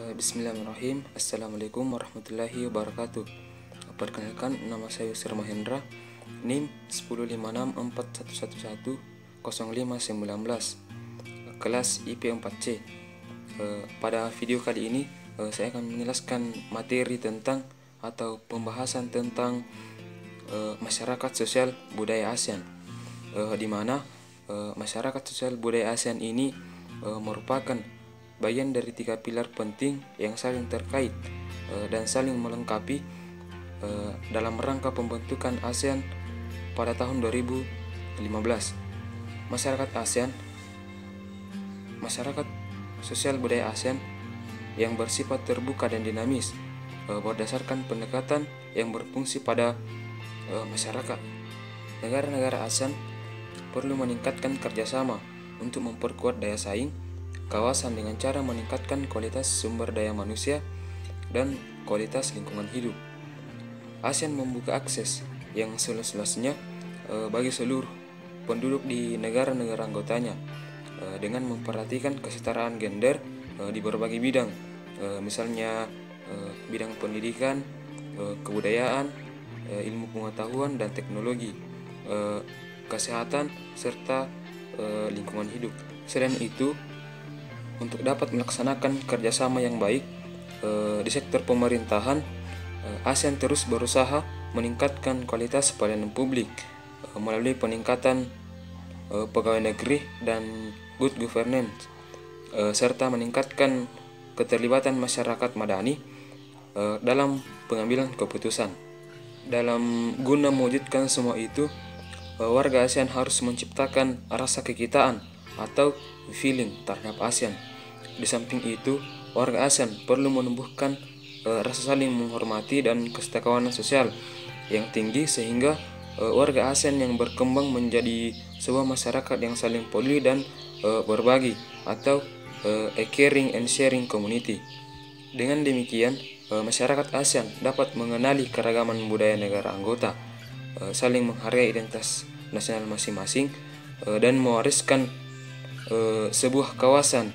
Bismillahirrahmanirrahim. Assalamualaikum warahmatullahi wabarakatuh. Perkenalkan, nama saya Yusri Mahendra, NIM 15641110519, kelas IP 4C. Pada video kali ini saya akan menjelaskan materi tentang atau pembahasan tentang masyarakat sosial budaya ASEAN, di mana masyarakat sosial budaya ASEAN ini merupakan bagian dari 3 pilar penting yang saling terkait dan saling melengkapi dalam rangka pembentukan ASEAN pada tahun 2015. Masyarakat ASEAN, masyarakat sosial budaya ASEAN yang bersifat terbuka dan dinamis, berdasarkan pendekatan yang berfungsi pada masyarakat. Negara-negara ASEAN perlu meningkatkan kerjasama untuk memperkuat daya saing kawasan dengan cara meningkatkan kualitas sumber daya manusia dan kualitas lingkungan hidup. ASEAN membuka akses yang seluas-luasnya bagi seluruh penduduk di negara-negara anggotanya dengan memperhatikan kesetaraan gender di berbagai bidang, misalnya bidang pendidikan, kebudayaan, ilmu pengetahuan dan teknologi, kesehatan, serta lingkungan hidup. Selain itu, untuk dapat melaksanakan kerjasama yang baik di sektor pemerintahan, ASEAN terus berusaha meningkatkan kualitas pelayanan publik melalui peningkatan pegawai negeri dan good governance, serta meningkatkan keterlibatan masyarakat madani dalam pengambilan keputusan. Dalam guna mewujudkan semua itu, warga ASEAN harus menciptakan rasa kekitaan atau feeling terhadap ASEAN. Di samping itu, warga ASEAN perlu menumbuhkan rasa saling menghormati dan kesetakawanan sosial yang tinggi, sehingga warga ASEAN yang berkembang menjadi sebuah masyarakat yang saling peduli dan berbagi, atau a caring and sharing community. Dengan demikian, masyarakat ASEAN dapat mengenali keragaman budaya negara anggota, saling menghargai identitas nasional masing-masing, dan mewariskan sebuah kawasan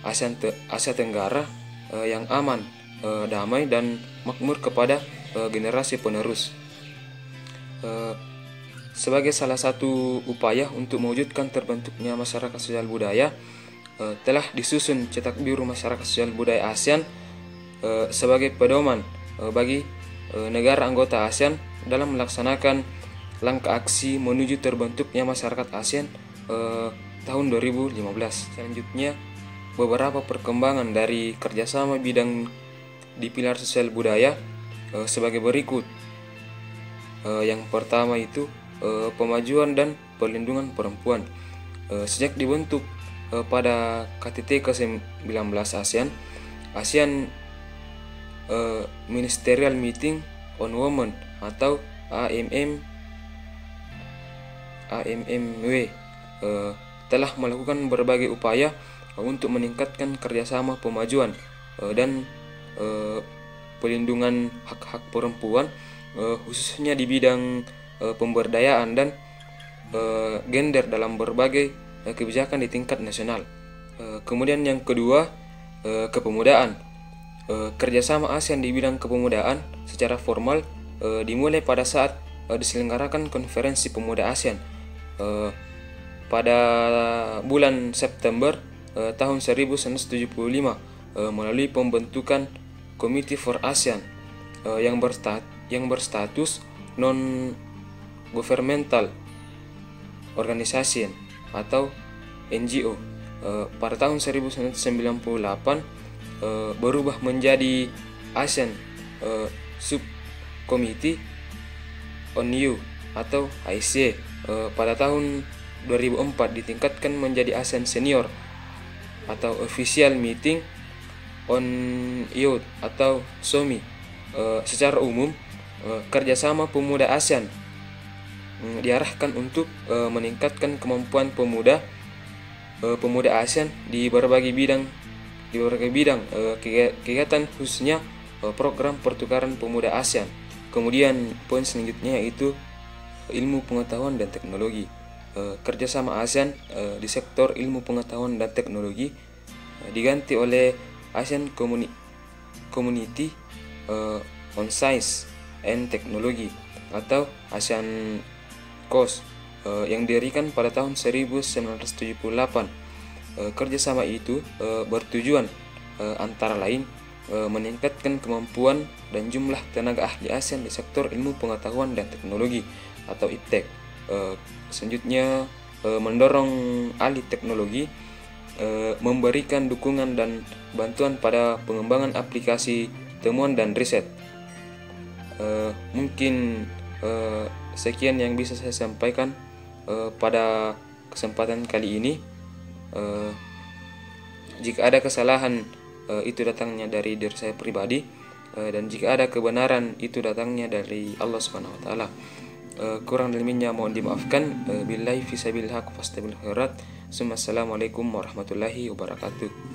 Asia Tenggara yang aman, damai, dan makmur kepada generasi penerus. Sebagai salah satu upaya untuk mewujudkan terbentuknya masyarakat sosial budaya, telah disusun cetak biru masyarakat sosial budaya ASEAN sebagai pedoman bagi negara anggota ASEAN dalam melaksanakan langkah aksi menuju terbentuknya masyarakat ASEAN tahun 2015. Selanjutnya, beberapa perkembangan dari kerjasama bidang di pilar sosial budaya sebagai berikut. Yang pertama itu pemajuan dan perlindungan perempuan. Sejak dibentuk pada KTT ke-19 ASEAN Ministerial Meeting on Women atau AMMW telah melakukan berbagai upaya untuk meningkatkan kerjasama pemajuan dan pelindungan hak-hak perempuan, khususnya di bidang pemberdayaan dan gender dalam berbagai kebijakan di tingkat nasional. Kemudian yang kedua, kepemudaan. Kerjasama ASEAN di bidang kepemudaan secara formal dimulai pada saat diselenggarakan konferensi pemuda ASEAN pada bulan September tahun 1975 melalui pembentukan Committee for ASEAN yang berstatus non-governmental organization atau NGO. Pada tahun 1998 berubah menjadi ASEAN Subcommittee on Youth atau ASEA. Pada tahun 2004 ditingkatkan menjadi ASEAN Senior atau Official Meeting on Youth atau SOMI. Secara umum, kerjasama pemuda ASEAN diarahkan untuk meningkatkan kemampuan pemuda ASEAN di berbagai bidang kegiatan, khususnya program pertukaran pemuda ASEAN. Kemudian poin selanjutnya yaitu ilmu pengetahuan dan teknologi. Kerjasama ASEAN di sektor ilmu pengetahuan dan teknologi diganti oleh ASEAN Community on Science and Technology atau ASEAN COS yang didirikan pada tahun 1978. Kerjasama itu bertujuan antara lain meningkatkan kemampuan dan jumlah tenaga ahli ASEAN di sektor ilmu pengetahuan dan teknologi atau IPTEK. Selanjutnya mendorong ahli teknologi, memberikan dukungan dan bantuan pada pengembangan aplikasi, temuan dan riset. Mungkin sekian yang bisa saya sampaikan pada kesempatan kali ini. Jika ada kesalahan itu datangnya dari diri saya pribadi, dan jika ada kebenaran itu datangnya dari Allah Subhanahu wa taala. Kurang lebihnya mohon dimaafkan. Billahi fisabilillah fastabil khairat. Assalamualaikum warahmatullahi wabarakatuh.